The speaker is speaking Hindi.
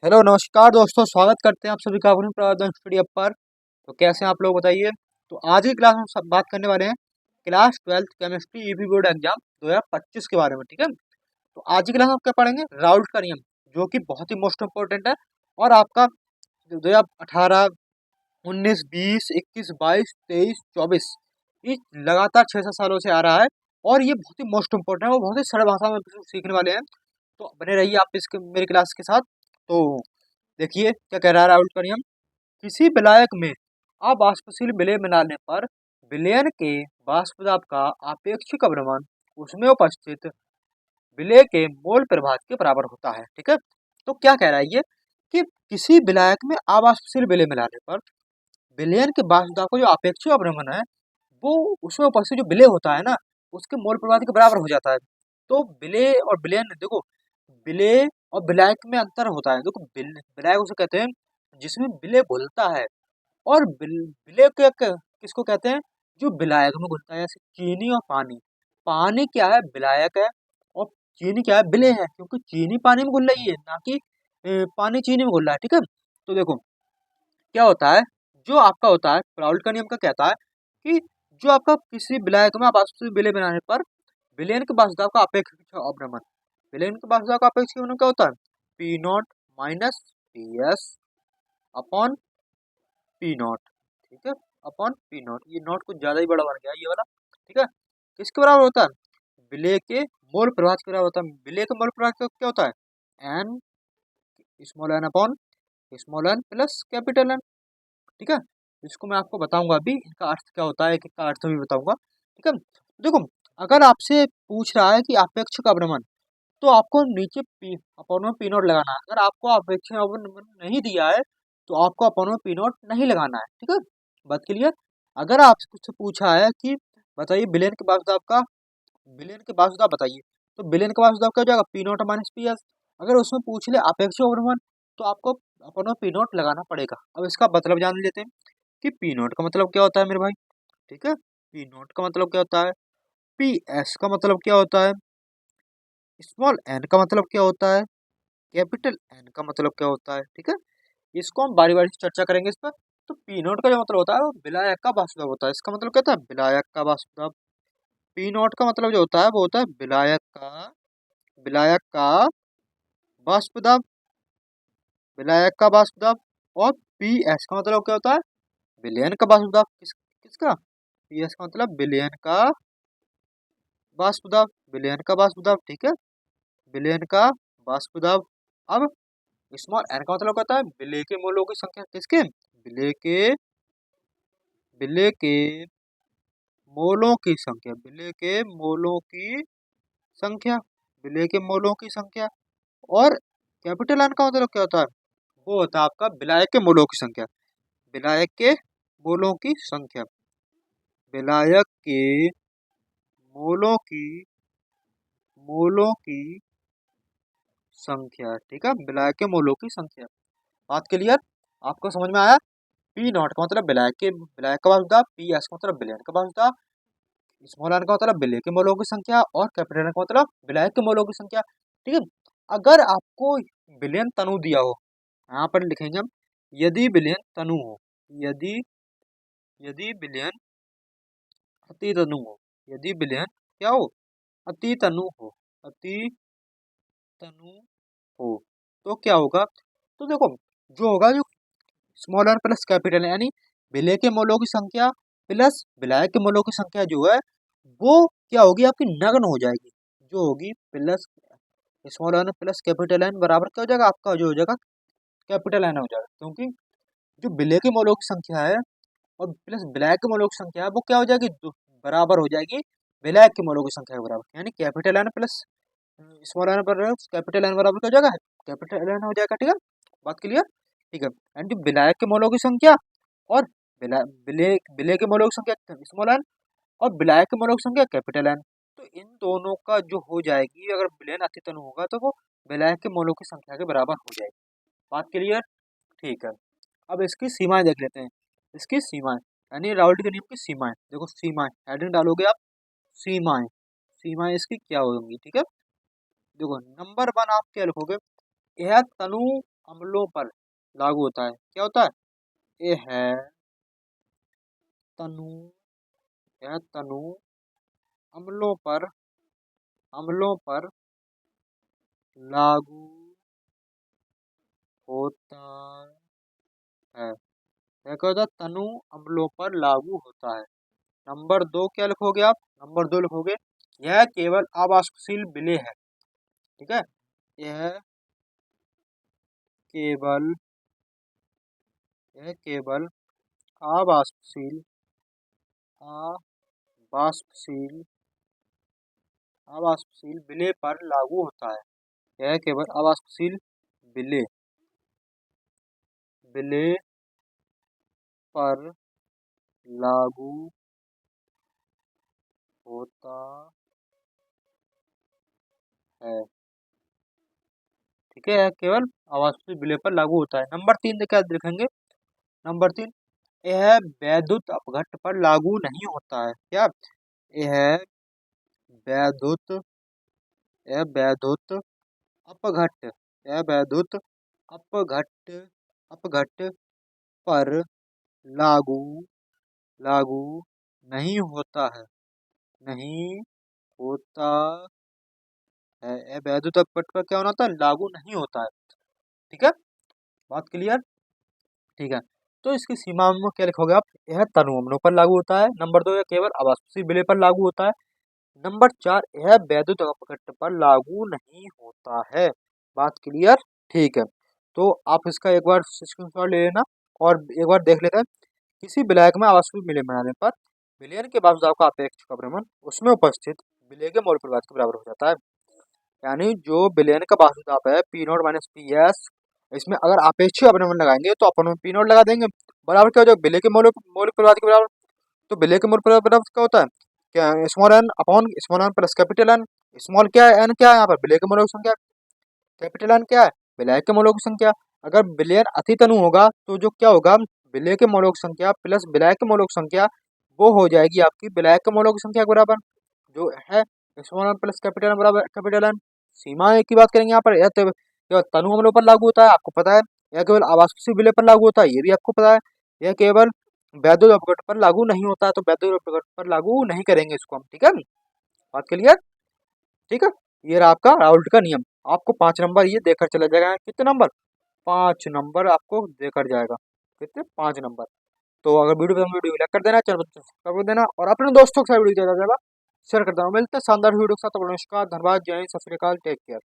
हेलो नमस्कार दोस्तों, स्वागत करते हैं आप सभी का अपने प्रवादन स्टूडियो पर। तो कैसे हैं आप लोग बताइए। तो आज की क्लास में सब बात करने वाले हैं class 12th chemistry EP board exam 2025 के बारे में। ठीक है, तो आज की क्लास में आप क्या पढ़ेंगे, राउल्ट का नियम, जो कि बहुत ही मोस्ट इम्पोर्टेंट है। और आपका 2018, 19, 20, 21, 22, 23, 24 ये लगातार 6-7 सालों से आ रहा है। और ये बहुत ही मोस्ट इम्पोर्टेंट है, वो बहुत ही सरल भाषा में सीखने वाले हैं। तो बने रहिए आप इसके मेरी क्लास के साथ। तो देखिए क्या कह रहा है राहुल का नियम। किसी विलायक में अवाष्पशील विलेय मिलाने पर विलयन के वाष्प दाब का आपेक्षिक अवनमन उसमें उपस्थित विलेय के मोल प्रभाव के बराबर होता है। ठीक है, तो क्या कह रहा है ये कि किसी विलायक में अवाष्पशील विलेय मिलाने पर विलयन के वाष्प दाब का जो आपेक्षिक अवनमन है वो उसमें उपस्थित जो विलेय होता है ना उसके मोल प्रभाव के बराबर हो जाता है। तो विलेय और विलयन देखो, विलेय और विलायक में अंतर होता है। देखो विलायक उसे कहते हैं जिसमें विलेय घुलता है, और विलेय किसको कहते हैं, जो विलायक में घुलता है, जैसे चीनी और पानी। पानी क्या है, विलायक है। और चीनी क्या है, विलेय है, क्योंकि चीनी पानी में घुल रही है, ना कि पानी चीनी में घुल रहा है। ठीक है, तो देखो क्या होता है, जो आपका होता है प्राउल्ट का नियम का कहता है कि जो आपका किसी विलायक में आप वाष्प विलेय बनाने पर विलयन के वाष्प का अपेक्षिक अवनमन, विलयन के वाष्प का अपेक्षिक अवनमन क्या होता है, P not minus P S upon P not. ठीक है, अपॉन पी नॉट, ये नॉट कुछ ज्यादा ही बड़ा बन गया ये वाला। ठीक है, किसके बराबर होता है, विलेय के मोल प्रभाव के बराबर होता है। विलेय के मोल प्रभाव क्या होता है, N small N upon small N plus capital N. ठीक है, इसको मैं आपको बताऊंगा अभी, इनका अर्थ क्या होता है, इसका अर्थ भी बताऊंगा। ठीक है, देखो अगर आपसे पूछ रहा है कि अपेक्षिक अवनमन, तो आपको नीचे पी अपॉन में पी नोट लगाना है। अगर आपको अपेक्षित अवनमन नहीं दिया है तो आपको अपॉन में पी नोट नहीं लगाना है। ठीक है, बात क्लियर। अगर आपसे कुछ पूछा है कि बताइए विलेन के वाष्प का, विलेन के वाष्प बताइए, तो विलेन का वाष्प क्या हो जाएगा, P note minus P S. अगर उसमें पूछ ले अपेक्षिक अवनमन तो आपको अपॉन में पी नोट लगाना पड़ेगा। अब इसका मतलब जान लेते हैं कि पी नोट का मतलब क्या होता है मेरे भाई। ठीक है, पी नोट का मतलब क्या होता है, पी एस का मतलब क्या होता है, स्मॉल एन का मतलब क्या होता है, कैपिटल एन का मतलब क्या होता है। ठीक है, इसको हम बारी बारी से चर्चा करेंगे इस पर। तो पी नोट का जो मतलब होता है वो विलायक का वाष्पदाब होता है। इसका मतलब क्या होता है, विलायक का वाष्पदाब। पी नोट का मतलब जो होता है वो होता है विलायक का वाष्पदाब, विलायक का वाष्पदाब। और पी एस का मतलब क्या होता है, विलयन का वाष्पदाब। किसका, पी एस का मतलब विलयन का वाष्पदाब, विलयन का वाष्पदाब। ठीक है, विलयन का वाष्पदाब। अब स्मॉल एन का मतलब होता है विलेय के मोलों की संख्या। किसके, विलेय के मोलों की संख्या, विलेय के मोलों की संख्या, विलेय के मोलों की संख्या। और कैपिटल एन का मतलब क्या होता है, वो होता है आपका विलायक के मोलों की संख्या, विलायक के मोलों की संख्या, विलायक के मोलों की मोलों की संख्या। ठीक है, विलायक के मोलों की संख्या। बात क्लियर, आपको समझ में आया। पी नॉट का मतलब विलायक का वाष्पदाब, पी एस का मतलब विलयन का वाष्पदाब, स्मॉल एन का मतलब विलेय के मोलों की संख्या, और कैपिटल एन का मतलब विलायक के मोलों की संख्या। ठीक है, अगर आपको विलयन तनु दिया हो, यहाँ पर लिखेंगे हम, यदि विलयन तनु हो, यदि यदि विलयन अति तनु हो, यदि विलयन क्या हो, अति तनु हो, अति तनु हो, तो क्या होगा। तो देखो जो होगा, जो small N plus capital N, यानी विलेय के मोलों की संख्या प्लस विलायक के मोलों की संख्या जो है वो क्या होगी, आपकी नग्न हो जाएगी। जो होगी plus small N plus capital N बराबर क्या हो जाएगा, आपका जो हो जाएगा कैपिटल एन हो जाएगा। क्योंकि जो विलेय के मोलों की संख्या है और प्लस विलायक के मोलों की संख्या है वो क्या हो जाएगी, बराबर हो जाएगी विलायक के मोलों की संख्या के बराबर। यानी capital N plus small N पर कैपिटल एन बराबर क्या हो जाएगा, कैपिटल एन हो जाएगा। ठीक है, बात क्लियर। ठीक है, एंड विलायक के मोलों की संख्या और विलेय के मोलों की संख्या स्मॉल एन, और विलायक के मोलों की संख्या कैपिटल एन। तो इन दोनों का जो हो जाएगी, अगर विलयन अतितनु होगा तो वो विलायक के मोलों की संख्या के बराबर हो जाएगी। बात क्लियर, ठीक है। अब इसकी सीमाएं देख लेते हैं। इसकी सीमाएं यानी राउल्ट के नियम की सीमाएं, देखो सीमाएं हेडिंग डालोगे आप, सीमाएं, सीमाएं इसकी क्या होंगी। ठीक है, देखो नंबर 1 आप क्या लिखोगे, यह तनु अम्लों पर लागू होता है। क्या होता है? ये है तनु, यह तनु अम्लों पर, अम्लों पर लागू होता है। यह क्या होता है? तनु अम्लों पर लागू होता है। नंबर दो क्या लिखोगे आप? नंबर दो लिखोगे यह केवल अवाष्पशील विलेय है। ठीक है, यह केवल, यह केवल अवाष्पशील, अवाष्पशील, अवाष्पशील विलेय पर लागू होता है। यह केवल अवाष्पशील विलेय, विलेय पर लागू होता है। ठीक है, यह केवल अवाष्पशील विलेय पर लागू होता है। नंबर तीन क्या लिखेंगे? नंबर तीन, यह वैद्युत अपघट्ट पर लागू नहीं होता है। क्या? यह वैद्युत, यह वैद्युत अपघट्ट, यह वैद्युत अपघट्ट, अपघट्ट पर लागू, लागू नहीं होता है, नहीं होता है। यह वैद्युत अपघट्ट पर क्या होता है? लागू नहीं होता है। ठीक है, बात क्लियर? ठीक है, तो इसकी सीमा में क्या लिखोगे आप? यह तनु अम्लों पर लागू होता है। नंबर दो, यह केवल अवाष्पशील विलेय पर लागू होता है। नंबर चार, यह वैद्युत अपघट्ट पर लागू नहीं होता है। बात क्लियर? ठीक है, तो आप इसका एक बार स्क्रीनशॉट ले लेना और एक बार देख लेते हैं। किसी विलायक में अवाष्पशील विलेय बनाने पर विलयन के बाद आपका अपेक्षित अवक्रमण उसमें उपस्थित विलेय के मोल प्रभाव के बराबर हो जाता है। यानी जो विलयन का वास्तविक दाब है P not minus P S, इसमें अगर अपेक्षित अवक्रमण लगाएंगे तो अपन पी नॉट लगा देंगे, बराबर क्या हो जाएगा? विलेय के मोल प्रभाव के बराबर। तो विलेय के मोल प्रभाव बराबर क्या होता है? क्या? Small N upon small N plus capital N. Small क्या है? एन क्या है यहाँ पर? विलेय के मोलों की संख्या। कैपिटल एन क्या है? विलायक के मोलों की संख्या। अगर विलयन अतितनु होगा तो जो क्या होगा? विलेय के मोलों की संख्या प्लस विलायक के मोलों की संख्या, वो हो जाएगी आपकी विलायक के मोलों की संख्या के बराबर, जो है small N plus capital N बराबर कैपिटल एन। सीमा की बात करेंगे यहाँ पर, यह केवल तनु अम्लों पर लागू होता है, आपको पता है। यह केवल आवाष्पशील विलेय पर लागू होता है, ये भी आपको पता है। यह केवल वैद्युत अपघट्ट पर लागू नहीं होता है, तो वैद्युत अपघट्ट पर लागू नहीं करेंगे इसको हम। ठीक है, बात क्लियर? ठीक है, ये रहा आपका राउल्ट का नियम। आपको 5 नंबर ये देकर चला जाएगा। कितने नंबर? 5 नंबर आपको देकर जाएगा। कितने? 5 नंबर। तो अगर वीडियो पसंद, वीडियो लाइक कर देना, चैनल को सब्सक्राइब कर देना और अपने दोस्तों के साथ वीडियो ज्यादा शेयर कर देना। मिलते हैं शानदार वीडियो के साथ। नमस्कार, धन्यवाद, जय हिंद, सत श्री अकाल, टेक केयर।